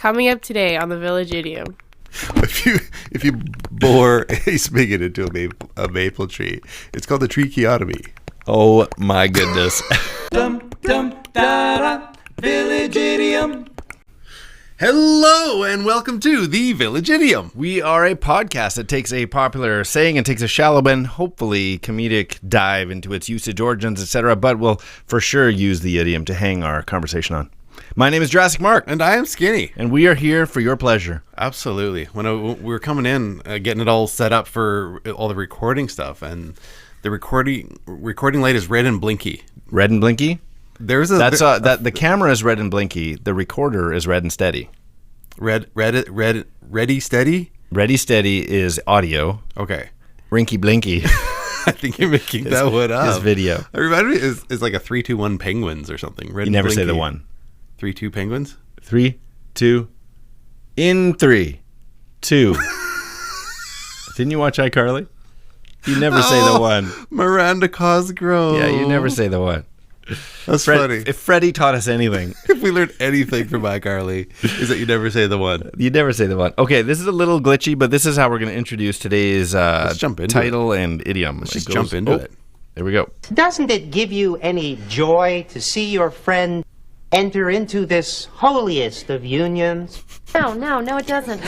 Coming up today on the Village Idiom. If you bore a spigot into a maple tree, it's called the tree-chiotomy. Oh my goodness. Village Idiom. Hello and welcome to the Village Idiom. We are a podcast that takes a popular saying and takes a shallow and hopefully comedic dive into its usage, origins, etc., but we'll for sure use the idiom to hang our conversation on. My name is Jurassic Mark. And I am Skinny. And we are here for your pleasure. Absolutely. When we were coming in, getting it all set up for all the recording stuff, and the recording light is red and blinky. Red and blinky? The camera is red and blinky. The recorder is red and steady. Ready, steady? Ready, steady is audio. Okay. Rinky blinky. I think you're making that one up. Is video. It reminded me is like a 3-2-1 penguins or something. Red You never blinky. say the one. 3-2 penguins? 3, 2, in 3, 2. Didn't you watch iCarly? You never say the one. Miranda Cosgrove. Yeah, you never say the one. That's funny. If Freddie taught us anything. If we learned anything from iCarly, is that you never say the one. You never say the one. Okay, this is a little glitchy, but this is how we're going to introduce today's title and idiom. Let's just jump into it. There we go. Doesn't it give you any joy to see your friend enter into this holiest of unions? No, it doesn't.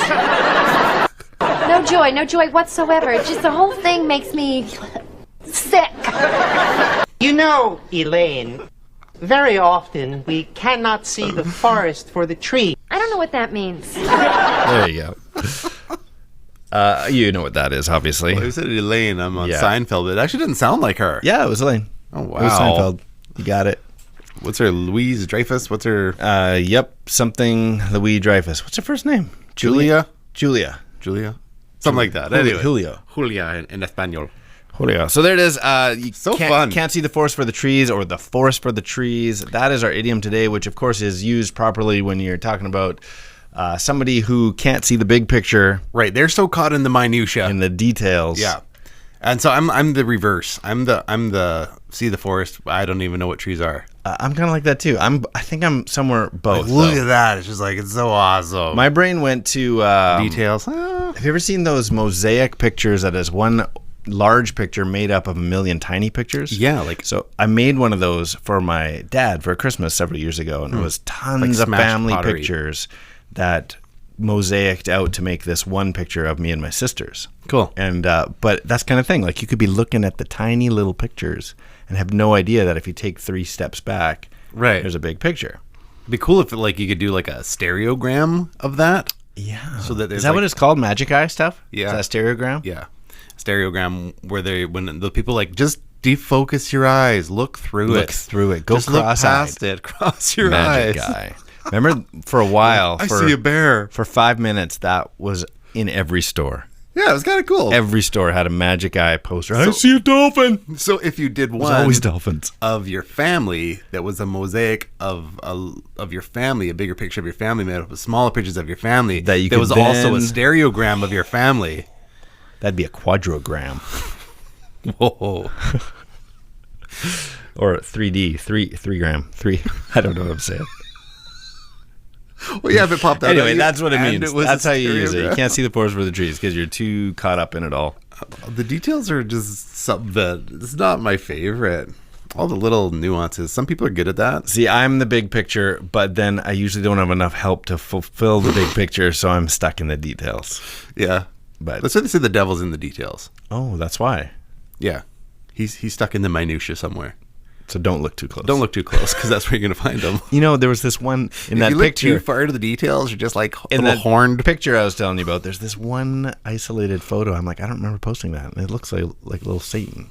No joy whatsoever. Just the whole thing makes me sick. You know, Elaine, very often we cannot see the forest for the tree. I don't know what that means. There you go. You know what that is, obviously. Well, who said Elaine? I'm on Seinfeld, but it actually didn't sound like her. Yeah, it was Elaine. Oh, wow. It was Seinfeld. You got it. What's her? Louise Dreyfus? What's her? Something Louise Dreyfus. What's her first name? Julia? Julia. Something like that. Anyway. Julia in Espanol. Julio. So there it is. You fun. Can't see the forest for the trees, or the forest for the trees. That is our idiom today, which of course is used properly when you're talking about somebody who can't see the big picture. Right. They're so caught in the minutia. In the details. Yeah. And so I'm the reverse. I'm the see the forest. I don't even know what trees are. I'm kind of like that too. I think I'm somewhere both. Like, look at that. It's just like, it's so awesome. My brain went to details. Have you ever seen those mosaic pictures that is one large picture made up of a million tiny pictures? Yeah, so I made one of those for my dad for Christmas several years ago, and it was tons of family pictures that mosaicked out to make this one picture of me and my sisters. Cool. And but that's kind of thing. Like, you could be looking at the tiny little pictures and have no idea that if you take 3 steps back, right, there's a big picture. It'd be cool if you could do like a stereogram of that. Yeah. So that is that what it's called? Magic eye stuff? Yeah. Is that stereogram? Yeah. Stereogram where when the people like, just defocus your eyes, look through it. Go just cross-eyed. look past it. Cross your Magic eyes. eye. Remember for a while, I see a bear. For 5 minutes, that was in every store. Yeah, it was kind of cool. Every store had a magic eye poster. I see a dolphin. So if you did one always dolphins of your family, that was a mosaic of your family, a bigger picture of your family made up of smaller pictures of your family. There was also a stereogram of your family. That'd be a quadrogram. Whoa. Or 3D, 3 gram. I don't know what I'm saying. Well, yeah, if it popped out. Anyway, that's what it means. That's how you use it. You stereogram. can't see the forest for the trees because you're too caught up in it all. The details are just something that it's not my favorite. All the little nuances. Some people are good at that. See, I'm the big picture, but then I usually don't have enough help to fulfill the big picture, so I'm stuck in the details. Yeah. But let's say the devil's in the details. Oh, that's why. Yeah. He's stuck in the minutia somewhere. So don't look too close. Don't look too close, because that's where you're going to find him. You know, there was this one in that picture. If you look too far into the details, you're just like in little that horned. Picture I was telling you about, there's this one isolated photo. I'm like, I don't remember posting that. And it looks like little Satan.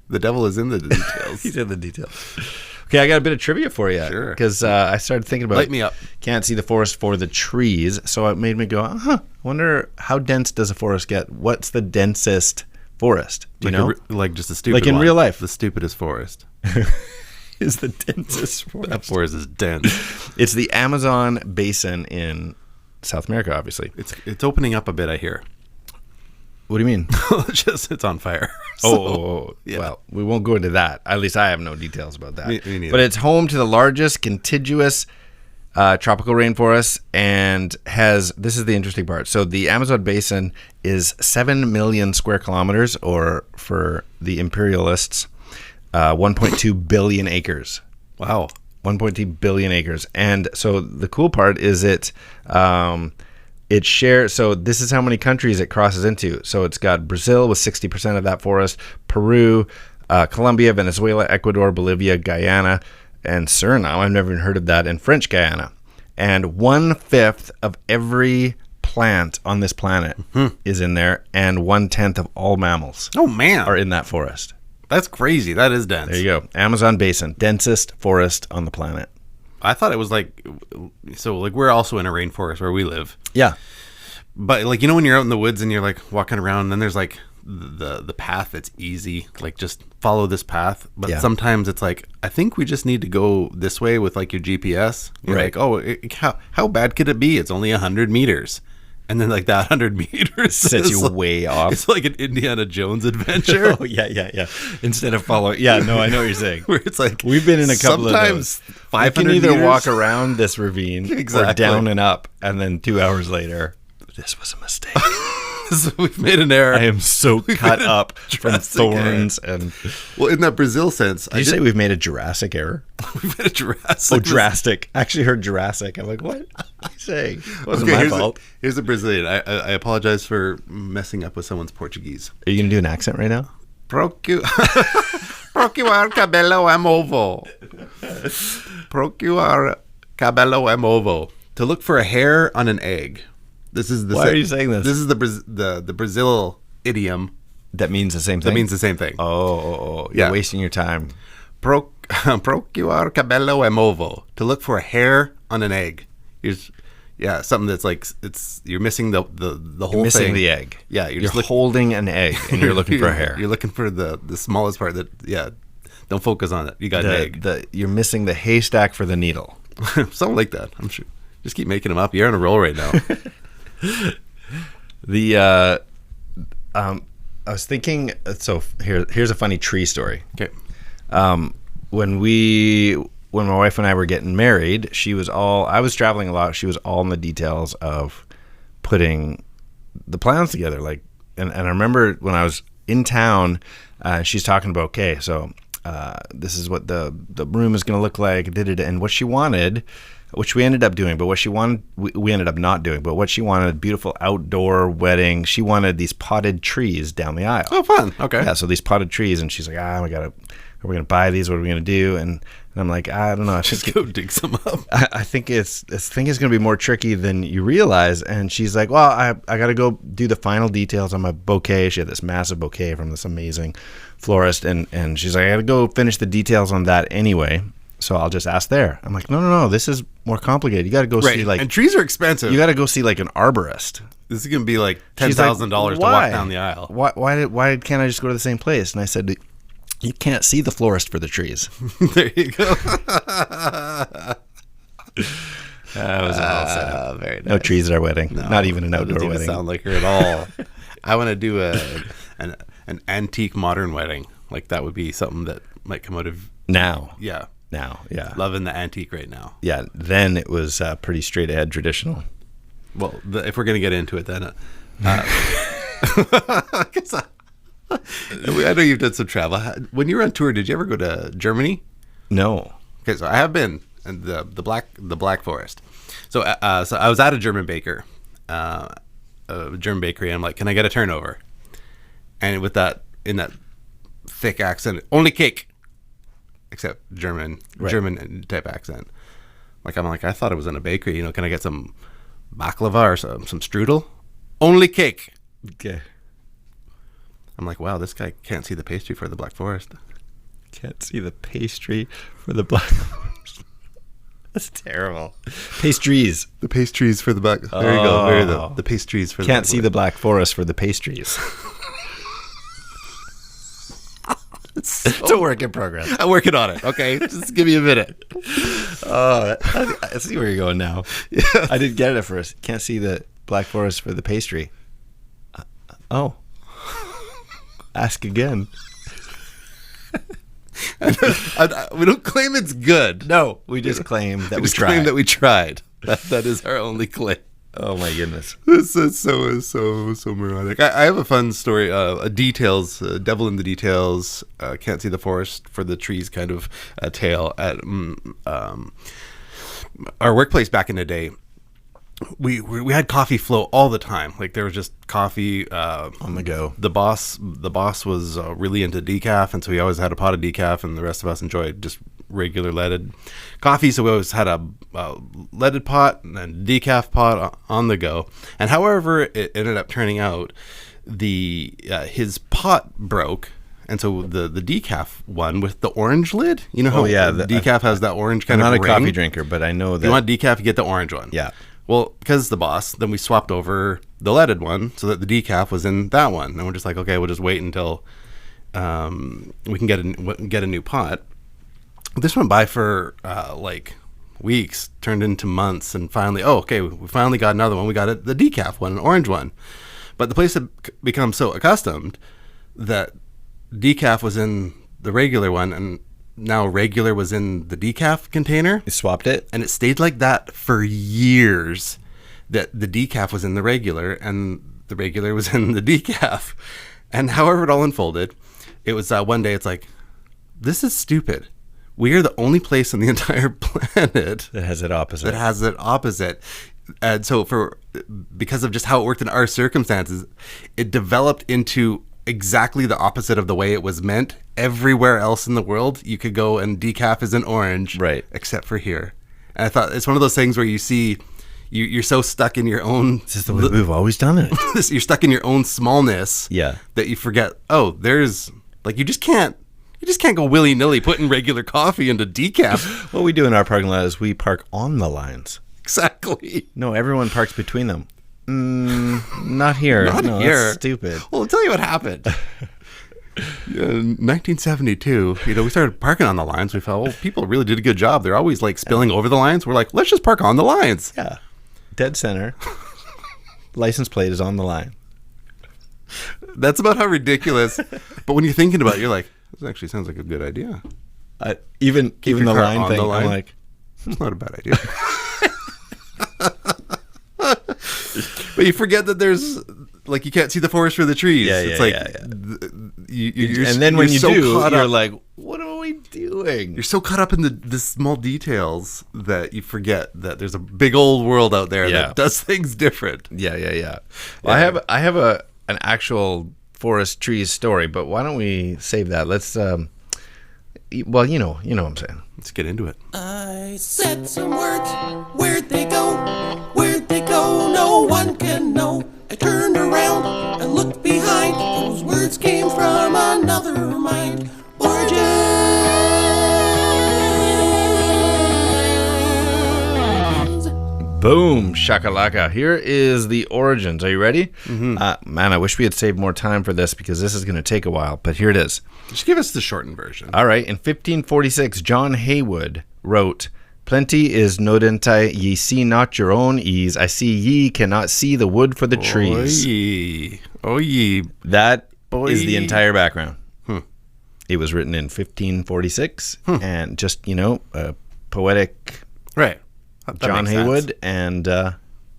The devil is in the details. He's in the details. Okay, I got a bit of trivia for you. Sure. Because I started thinking about... Light me up. Can't see the forest for the trees. So it made me go, I wonder how dense does a forest get? What's the densest forest? Do you know? Like just a stupid Like in one. real life. The stupidest forest. Is the densest forest. That forest is dense. It's the Amazon basin in South America, obviously. It's opening up a bit, I hear. What do you mean? It's on fire. Yeah. Well, we won't go into that. At least I have no details about that. Me neither. But it's home to the largest contiguous tropical rainforests, and this is the interesting part. So the Amazon basin is 7 million square kilometers, or for the imperialists, 1.2 billion acres. Wow. 1.2 billion acres. And so the cool part is it shares. So this is how many countries it crosses into. So it's got Brazil with 60% of that forest, Peru, Colombia, Venezuela, Ecuador, Bolivia, Guyana, and Suriname. I've never even heard of that. And French Guyana. And 1/5 of every plant on this planet is in there, and 1/10 of all mammals are in that forest. That's crazy. That is dense. There you go. Amazon basin, densest forest on the planet. I thought it was like we're also in a rainforest where we live. Yeah. But like, when you're out in the woods and you're like walking around, and then there's like the path that's easy, like just follow this path. But sometimes it's like, I think we just need to go this way with like your GPS. You're like, oh, how bad could it be? It's only 100 meters. And then like that 100 meters sets you way off. It's like an Indiana Jones adventure. Oh, yeah. Instead of following. Yeah, no, I know what you're saying. Where it's like, we've been in a couple sometimes of those. 500 you can either meters. walk around this ravine Exactly. or down and up, and then 2 hours later, this was a mistake. So we've made an error. I am so cut up from thorns and. Well, in that Brazil sense, Did you say we've made a Jurassic error? We've made a Jurassic. Oh, drastic. I actually heard Jurassic. I'm like, what are you saying? It wasn't my fault. Here's a Brazilian. I apologize for messing up with someone's Portuguese. Are you going to do an accent right now? Procurar cabelo é movo. Procurar cabelo é movo. To look for a hair on an egg. This is the. Why are you saying this? This is the Brazil idiom. That means the same thing? That means the same thing. Oh. You're wasting your time. Procurar cabelo é movo. To look for a hair on an egg. Something that's like, you're missing the whole thing. Missing the egg. Yeah, you're holding an egg and you're looking for a hair. You're looking for the smallest part don't focus on it. You got an egg. You're missing the haystack for the needle. Something like that. I'm sure. Just keep making them up. You're on a roll right now. I was thinking, so here's a funny tree story. Okay. When my wife and I were getting married, I was traveling a lot. She was all in the details of putting the plans together. Like, and I remember when I was in town, she's talking about, okay, so this is what the room is going to look like, and what she wanted, which we ended up doing, but what she wanted, we ended up not doing. But what she wanted, beautiful outdoor wedding. She wanted these potted trees down the aisle. Oh, fun. Okay. Yeah, so these potted trees, and she's like, are we going to buy these? What are we going to do? And I'm like, I don't know. Just go dig some up. I think it's going to be more tricky than you realize. And she's like, well, I got to go do the final details on my bouquet. She had this massive bouquet from this amazing florist. And she's like, I got to go finish the details on that anyway. So I'll just ask there. I'm like, no. This is more complicated. You got to go see and trees are expensive. You got to go see like an arborist. This is going to be like $10,000 to walk down the aisle. Why can't I just go to the same place? And I said, you can't see the florist for the trees. There you go. That was all set up. Very nice. No trees at our wedding. No, not even an outdoor doesn't wedding. Even sound like her at all. I want to do an antique modern wedding. Like that would be something that might come out of now. Yeah. Loving the antique right now. Yeah. Then it was pretty straight ahead traditional. Well, if we're gonna get into it, then I know you've done some travel. When you were on tour, did you ever go to Germany? No. Okay, so I have been in the Black Forest. So I was at a German baker, German bakery, and I'm like, can I get a turnover? And with that, in that thick accent, only cake, except German type accent. I'm like, I thought it was in a bakery. Can I get some baklava or some strudel? Only cake. Okay. I'm like, wow, this guy can't see the pastry for the Black Forest. Can't see the pastry for the Black Forest. That's terrible. Pastries. The pastries for the Black. There you go. There you go. The pastries for the Can't see the Black Forest for the pastries. It's a work in progress. I'm working on it. Okay, just give me a minute. I see where you're going now. Yeah. I didn't get it at first. Can't see the Black Forest for the pastry. Oh. Ask again. We don't claim it's good. No, we just claim that We we just tried. claim that we tried. That is our only claim. Oh my goodness. This is so moronic. I have a fun story. Details, devil in the details. Can't see the forest for the trees kind of tale at our workplace back in the day. We had coffee flow all the time. Like there was just coffee On the go. The boss was really into decaf, and so he always had a pot of decaf, and the rest of us enjoyed just regular leaded coffee. So we always had a leaded pot and a decaf pot on the go. And however it ended up turning out, his pot broke. And so the decaf one with the orange lid, you know how the decaf has that orange kind I'm of not a ring? coffee drinker, but I know that. You want decaf, you get the orange one. Yeah. Well, because the boss, then we swapped over the leaded one so that the decaf was in that one. And we're just like, okay, we'll just wait until we can get a new pot. This went by for like weeks, turned into months, and finally, we finally got another one. We got the decaf one, an orange one. But the place had become so accustomed that decaf was in the regular one, and now regular was in the decaf container. You swapped it? And it stayed like that for years, that the decaf was in the regular and the regular was in the decaf. And however it all unfolded, it was one day it's like, this is stupid. We are the only place on the entire planet That has it opposite. And so because of just how it worked in our circumstances, it developed into exactly the opposite of the way it was meant. Everywhere else in the world, you could go and decaf is an orange, right? Except for here. And I thought it's one of those things where you see you're so stuck in your own. This is the way we've always done it. You're stuck in your own smallness, that you forget. Oh, there's like you just can't go willy nilly putting regular coffee into decaf. What we do in our parking lot is we park on the lines. Exactly. No, everyone parks between them. Not here. Not no, here. That's stupid. Well, I'll tell you what happened. In 1972, we started parking on the lines. We felt, well, people really did a good job. They're always like spilling over the lines. We're like, let's just park on the lines. Yeah. Dead center. License plate is on the line. That's about how ridiculous. But when you're thinking about it, you're like, this actually sounds like a good idea. Even the your car line on thing, the line. I'm like, it's not a bad idea. But you forget that there's like you can't see the forest for the trees. It's like you're, and then when you so do, you're up, like, what are we doing? You're so caught up in the small details that you forget that there's a big old world out there that does things different. Yeah. Well, I have an actual forest trees story, but why don't we save that? Let's well, you know what I'm saying. Let's get into it. I said some words. Where'd they go? Where'd they go? No one can know. I turned around and looked behind. Those words came from another mind. Origins. Boom, shakalaka. Here is the origins. Are you ready? Mm-hmm. Man, I wish we had saved more time for this because this is going to take a while, but here it is. Just give us the shortened version. All right. In 1546, John Haywood wrote, "Plenty is nodente, ye see not your own ease. I see ye cannot see the wood for the trees." Oh ye. That is the entire background. It was written in 1546, and just, a poetic right. John Haywood, and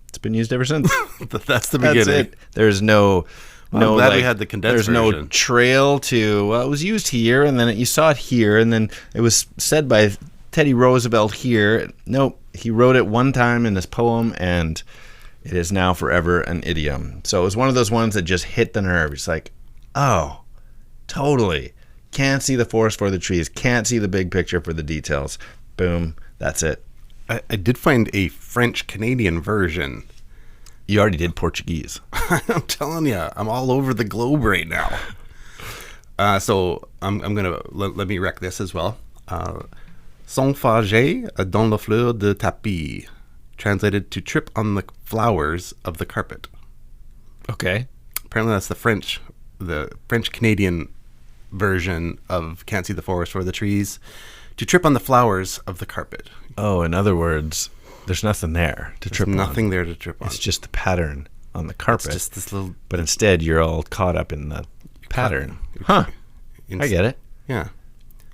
it's been used ever since. That's the beginning. That's it. There's no... I'm glad we had the condensed There's version. no trail to, well, it was used here, and then you saw it here, and then it was said by Teddy Roosevelt here. Nope, he wrote it one time in this poem, and it is now forever an idiom. So it was one of those ones that just hit the nerve. It's like, oh, totally. Can't see the forest for the trees. Can't see the big picture for the details. Boom, that's it. I did find a French-Canadian version. You already did Portuguese. I'm telling you, I'm all over the globe right now. So I'm gonna let me wreck this as well. S'enfarger dans la fleur de tapis, translated to trip on the flowers of the carpet. Okay. Apparently that's the French-Canadian version of can't see the forest for the trees, to trip on the flowers of the carpet. Oh, in other words, there's nothing there to trip on. Nothing there to trip on. It's just the pattern on the carpet. It's just this little... But instead, you're all caught up in the pattern. Huh. I get it. Yeah.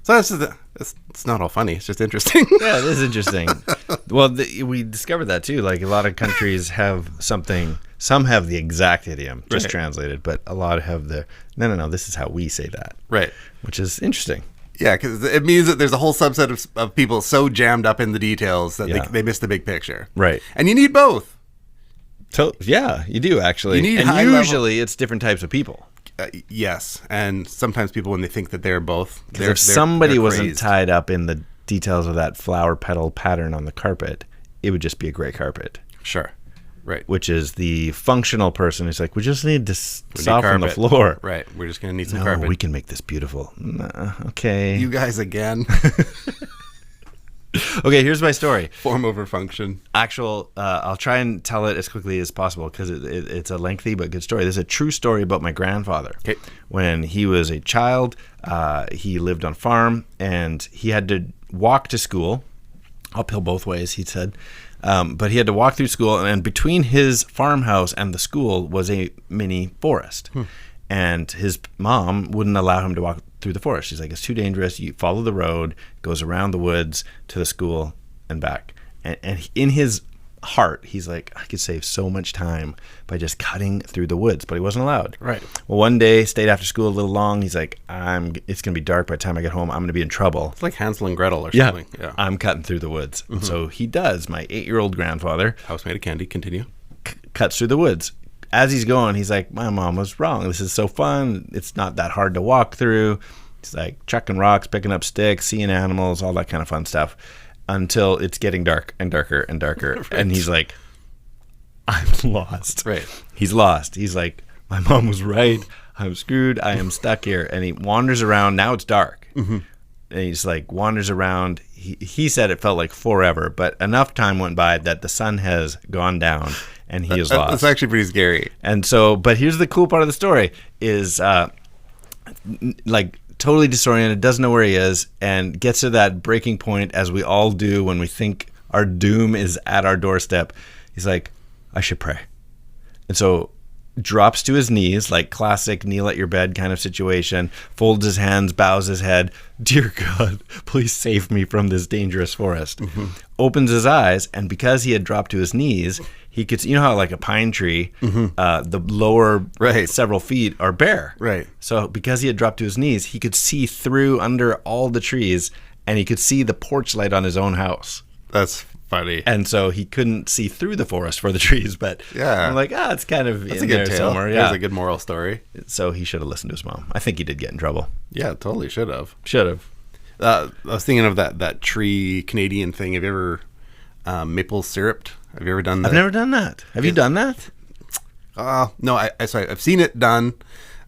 So it's not all funny. It's just interesting. Yeah, it is interesting. Well, we discovered that too. Like a lot of countries have something. Some have the exact idiom, just translated, but a lot have the no. This is how we say that, Right. which is interesting. Yeah, because it means that there's a whole subset of people so jammed up in the details that they miss the big picture. Right. And you need both. So yeah, you do actually. You need and high usually it's different types of people. Yes, and sometimes people, when they think that they're both, If somebody wasn't crazed. tied up in the details of that flower petal pattern on the carpet, it would just be a gray carpet. Sure. Right. Which is the functional person who's like, we just need to We need soften the carpet. floor. Right. We're just going to need some No, carpet. we can make this beautiful. Nah, okay. You guys again. Okay, here's my story. Form over function. I'll try and tell it as quickly as possible because it's a lengthy but good story. This is a true story about my grandfather. Okay. When he was a child, he lived on a farm and he had to walk to school, uphill both ways, he said. But he had to walk through school, and between his farmhouse and the school was a mini forest. And his mom wouldn't allow him to walk through the forest. She's like, it's too dangerous. You follow the road, goes around the woods to the school and back. And in his heart, he's like, I could save so much time by just cutting through the woods, but he wasn't allowed. Right. Well, one day, stayed after school a little long. He's like, it's going to be dark by the time I get home. I'm going to be in trouble. It's like Hansel and Gretel or something. Yeah. I'm cutting through the woods. And so he does. My 8-year-old grandfather House made of candy. Continue. cuts through the woods. As he's going, he's like, my mom was wrong. This is so fun. It's not that hard to walk through. He's like chucking rocks, picking up sticks, seeing animals, all that kind of fun stuff until it's getting dark and darker and darker. Right. And he's like, I'm lost. Right. He's lost. He's like, my mom was right. I'm screwed. I am stuck here. And he wanders around. Now it's dark. Mm-hmm. And he's like, wanders around. He said it felt like forever, but enough time went by that the sun has gone down and he is lost. That's actually pretty scary. And so, but here's the cool part of the story is like totally disoriented, doesn't know where he is, and gets to that breaking point as we all do when we think our doom is at our doorstep. He's like, I should pray. And so drops to his knees, like classic kneel at your bed kind of situation, folds his hands, bows his head. Dear God, please save me from this dangerous forest. Mm-hmm. Opens his eyes, and because he had dropped to his knees, he could, you know how like a pine tree, the lower several feet are bare. Right. So because he had dropped to his knees, he could see through under all the trees, and he could see the porch light on his own house. That's funny. And so he couldn't see through the forest for the trees, but yeah, I'm like, it's kind of that's in a good there tale. somewhere. Yeah, There's a good moral story. So he should have listened to his mom. I think he did get in trouble. Yeah, totally should have. Should have. I was thinking of that tree Canadian thing. Have you ever maple syruped? Have you ever done that? I've never done that. Have you done that? No, I've seen it done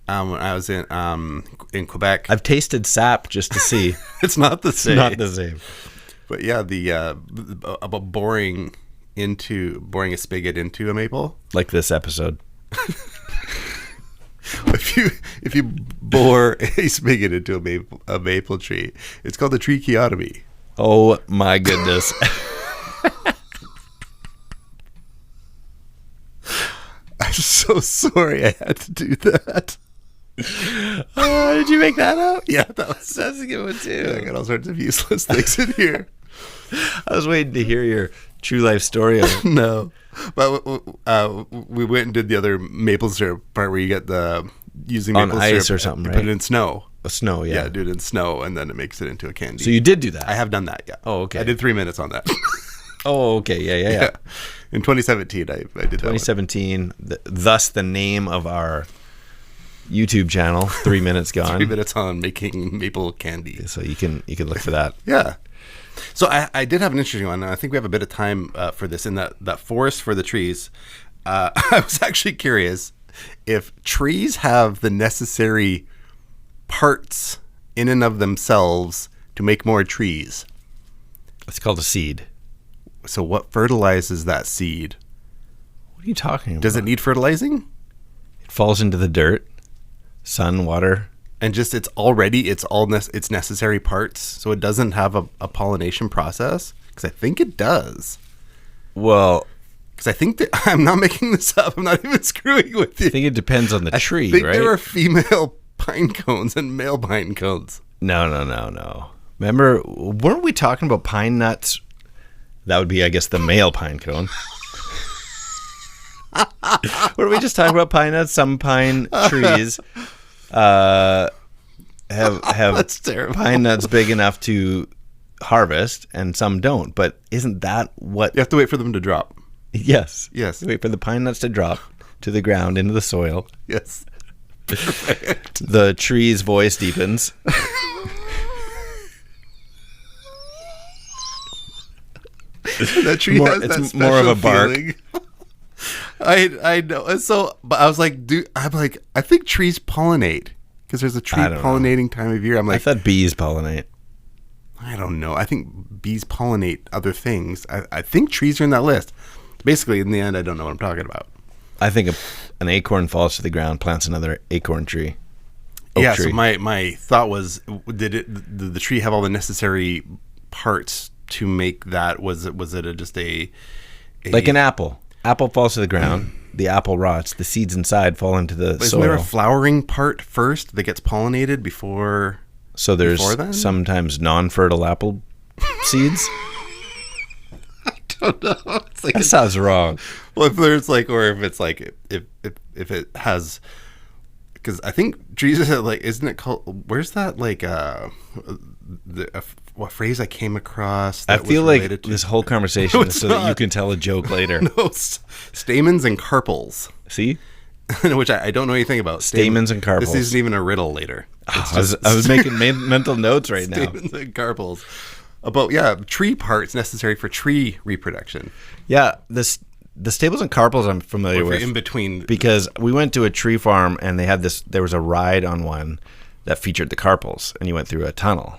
when I was in Quebec. I've tasted sap just to see. It's not the same. Not the same. But yeah, about boring a spigot into a maple. Like this episode. If you bore a spigot into a maple tree, it's called the tree-chiotomy. Oh my goodness. I'm so sorry I had to do that. Did you make that up? Yeah, that's a good one too. Yeah, I got all sorts of useless things in here. I was waiting to hear your true life story of it. No, but we went and did the other maple syrup part where you get using maple on ice syrup or something, and right? put it in snow. Snow, yeah. Yeah, do it in snow, and then it makes it into a candy. So you did do that? I have done that, yeah. Oh, okay. I did 3 minutes on that. Oh, okay. Yeah. In 2017, I did that 2017, thus the name of our YouTube channel, 3 Minutes Gone. 3 minutes on making maple candy. So you can look for that. Yeah. So I did have an interesting one. I think we have a bit of time for this. In that forest for the trees, I was actually curious if trees have the necessary parts in and of themselves to make more trees. It's called a seed. So what fertilizes that seed? What are you talking about? Does it need fertilizing? It falls into the dirt, sun, water. And just it's all its necessary parts, so it doesn't have a pollination process? Because I think it does. Well, because I think that I'm not making this up. I'm not even screwing with you. I think it depends on the tree, I think right? there are female pine cones and male pine cones. No. Remember, weren't we talking about pine nuts? That would be, I guess, the male pine cone. Were we just talking about pine nuts? Some pine trees have That's terrible. pine nuts big enough to harvest, and some don't. But isn't that what? You have to wait for them to drop. Yes. Yes. Wait for the pine nuts to drop to the ground into the soil. Yes. The tree's voice deepens. That tree More- has it's that more of a special bark. feeling. I know. And so, but I was like, I think trees pollinate because there's a tree I don't know. pollinating time of year. I'm I like, thought bees pollinate. I don't know. I think bees pollinate other things. I think trees are in that list. Basically, in the end, I don't know what I'm talking about. I think an acorn falls to the ground, plants another acorn tree. Yeah. tree. So my thought was, did the tree have all the necessary parts to make that? Was it just a Like an apple. Apple falls to the ground. The apple rots. The seeds inside fall into the Isn't soil. there a flowering part first that gets pollinated before? So there's before then? sometimes non-fertile apple seeds. Don't know. It's like That sounds wrong. well, if there's like, or if it's like, if it has, because I think trees are like, isn't it called? Where's that like what phrase I came across? I That feel was like related to- this whole conversation No, is it's so that you not. can tell a joke later. No, stamens and carpels, See? which I don't know anything about. Stamens and carpels. This isn't even a riddle later. It's I was making mental notes right now. stamens and carpels about tree parts necessary for tree reproduction. Yeah, the stables and carpels I'm familiar Or if with. you're in between. Because we went to a tree farm and they had this. There was a ride on one that featured the carpels, and you went through a tunnel.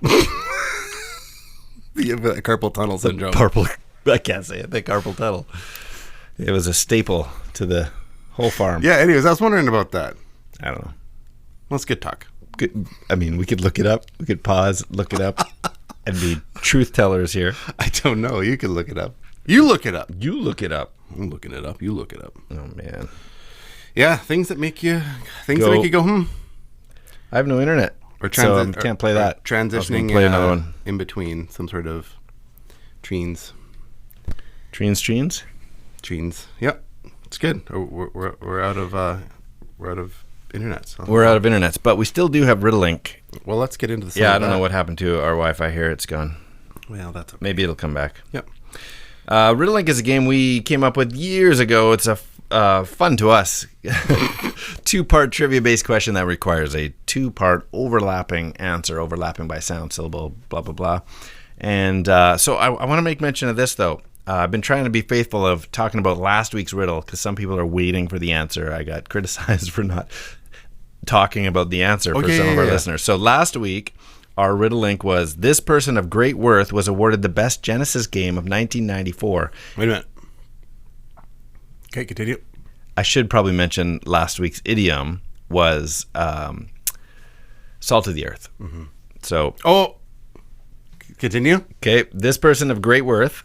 The carpal tunnel syndrome. I can't say it. The carpal tunnel. It was a staple to the whole farm. Yeah. Anyways, I was wondering about that. I don't know. Let's get talk. I mean, we could look it up. We could pause, look it up, and be truth tellers here. I don't know. You can look it up. You look it up. You look it up. I'm looking it up. You look it up. Oh man, Yeah, things that make you go. I have no internet, Or so I can't play that. I was Transitioning. gonna play another one. in between some sort of trees. Trees. Yep, it's good. We're out of internet. So. We're out of internets, but we still do have Riddlelink. Well, let's get into the. Yeah, I don't know what happened to our Wi-Fi here. It's gone. Well, that's okay. Maybe it'll come back. Yep. Riddlelink is a game we came up with years ago. It's a fun to us two-part trivia-based question that requires a two-part overlapping answer, overlapping by sound, syllable, blah, blah, blah. And so I want to make mention of this, though. I've been trying to be faithful of talking about last week's riddle because some people are waiting for the answer. I got criticized for not talking about the answer for some of our listeners. So last week, our riddle link was, this person of great worth was awarded the best Genesis game of 1994. Wait a minute. Okay, continue. I should probably mention last week's idiom was salt of the earth. Mm-hmm. So, Continue. okay, this person of great worth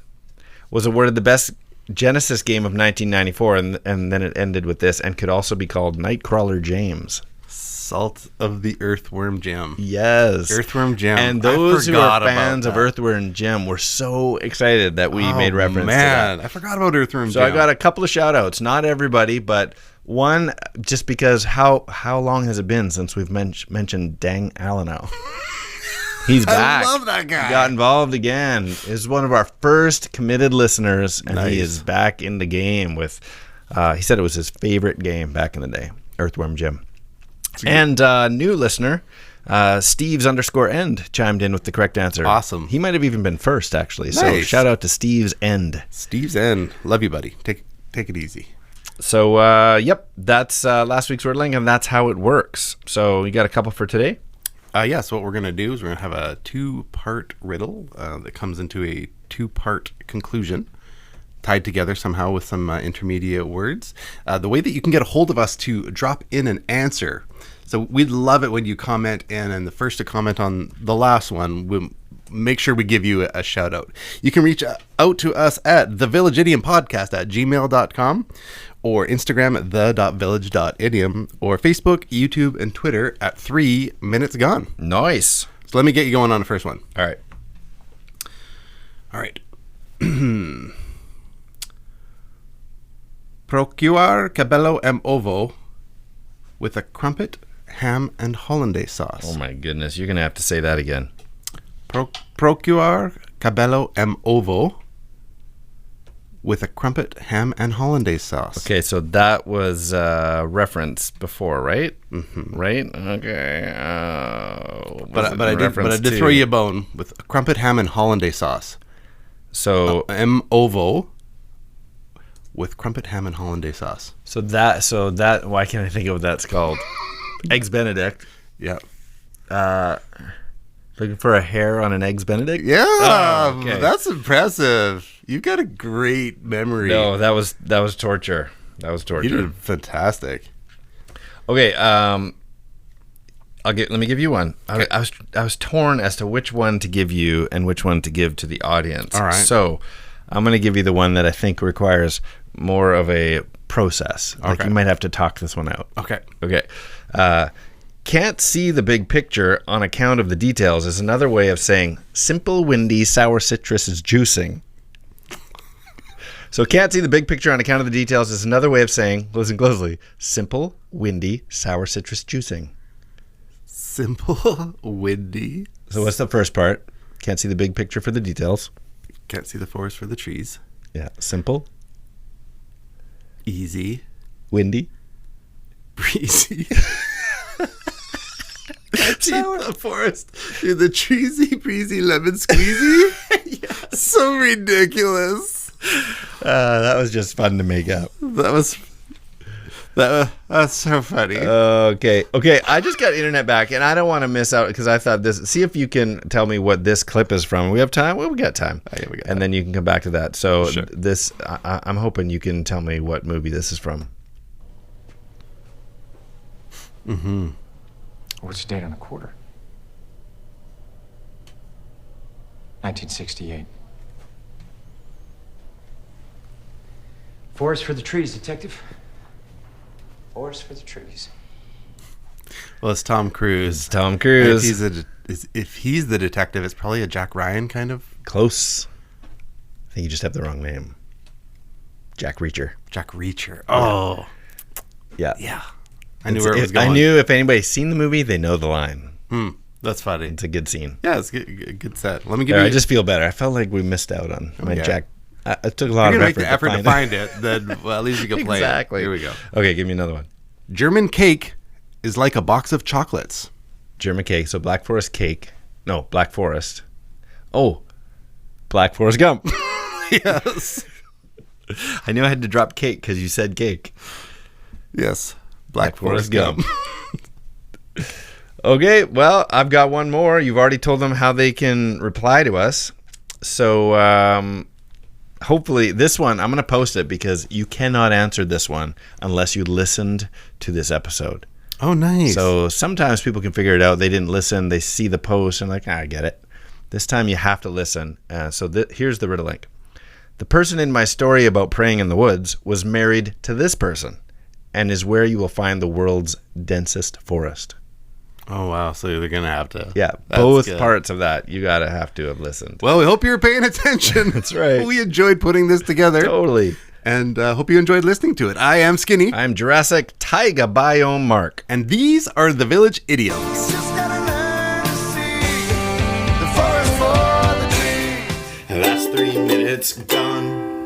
was awarded the best Genesis game of 1994, and then it ended with this, and could also be called Nightcrawler James. Salt of the Earthworm Jim. Yes. Earthworm Jim. And I those who forgot are fans about of that. Earthworm Jim were so excited that we made reference to that. I forgot about Earthworm So Jim. I got a couple of shout outs, not everybody, but one just because how long has it been since we've mentioned Dang Alano? He's back. love that guy. He got involved again. He's one of our first committed listeners, and Nice. he is back in the game with, he said it was his favorite game back in the day, Earthworm Jim. And new listener, Steve's _end chimed in with the correct answer. Awesome. He might have even been first, actually. So Nice. shout out to Steve's End. Steve's End. Love you, buddy. Take it easy. So, yep, that's last week's Wordling, and that's how it works. So you got a couple for today? So what we're going to do is we're going to have a two-part riddle that comes into a two-part conclusion, tied together somehow with some intermediate words. The way that you can get a hold of us to drop in an answer. So we'd love it when you comment in, and the first to comment on the last one, we'll make sure we give you a shout out. You can reach out to us at thevillageidiompodcast@gmail.com, or Instagram at the.village.idiom, or Facebook, YouTube, and Twitter at 3 Minutes Gone. Nice. So let me get you going on the first one. All right. All right. Procure cabello em ovo with a crumpet, ham, and hollandaise sauce. Oh my goodness, you're gonna have to say that again. Procure cabello em ovo with a crumpet, ham, and hollandaise sauce. Okay, so that was reference before, right? Mm-hmm. Right? Okay. But I did throw you a bone with a crumpet, ham, and hollandaise sauce. So em ovo with crumpet, ham, and hollandaise sauce. So that why can't I think of what that's called? Eggs Benedict. Yeah. Looking for a hair on an Eggs Benedict? Yeah. Oh, okay. That's impressive. You've got a great memory. No, that was torture. That was torture. You did fantastic. Okay, let me give you one. Okay. I was torn as to which one to give you and which one to give to the audience. All right. So I'm going to give you the one that I think requires more of a process. Like Okay. you might have to talk this one out. Okay. Okay. Can't see the big picture on account of the details is another way of saying simple, windy, sour citrus is juicing. So can't see the big picture on account of the details is another way of saying, listen closely, simple, windy, sour citrus juicing. Simple, windy. So what's the first part? Can't see the big picture for the details. Can't see the forest for the trees. Yeah. Simple, Easy. windy. Breezy. See the forest in the treesy, breezy, lemon squeezy. Yeah. So ridiculous. That was just fun to make up. That's so funny. Okay. I just got internet back, and I don't want to miss out because I thought this. See if you can tell me what this clip is from. We have time. Well, we got time, and then you can come back to that. So Sure. this, I'm hoping you can tell me what movie this is from. Mm-hmm. What's the date on the quarter? 1968. Forest for the trees, detective. Forest for the trees. Well, it's Tom Cruise. Tom Cruise. If he's the detective, it's probably a Jack Ryan kind of. Close. I think you just have the wrong name. Jack Reacher. Jack Reacher. Oh. Yeah. Yeah. I knew where it was going. I knew if anybody's seen the movie, they know the line. That's funny. It's a good scene. Yeah, it's a good set. Let me give There, you. I just feel better. I felt like we missed out on my Okay. Jack. It took a lot You're of going to make effort the effort to find it, then well, at least you can play Exactly. it. Here we go. Okay, give me another one. German cake is like a box of chocolates. German cake. So Black Forest cake. No, Black Forest. Oh, Black Forest gum. Yes. I knew I had to drop cake because you said cake. Yes. Black Forest gum. Okay, well, I've got one more. You've already told them how they can reply to us. So hopefully this one, I'm going to post it because you cannot answer this one unless you listened to this episode. Oh, nice. So sometimes people can figure it out. They didn't listen. They see the post and like, I get it. This time you have to listen. Here's the riddle link. The person in my story about praying in the woods was married to this person and is where you will find the world's densest forest. Oh, wow. So they're going to have to. Yeah, That's both good. parts of that. You got to have to have listened. Well, we hope you're paying attention. That's right. We enjoyed putting this together. Totally. And hope you enjoyed listening to it. I am Skinny. I'm Jurassic Taiga Biome Mark. And these are the Village Idioms. Just gotta learn to see the forest for the trees. That's 3 minutes gone.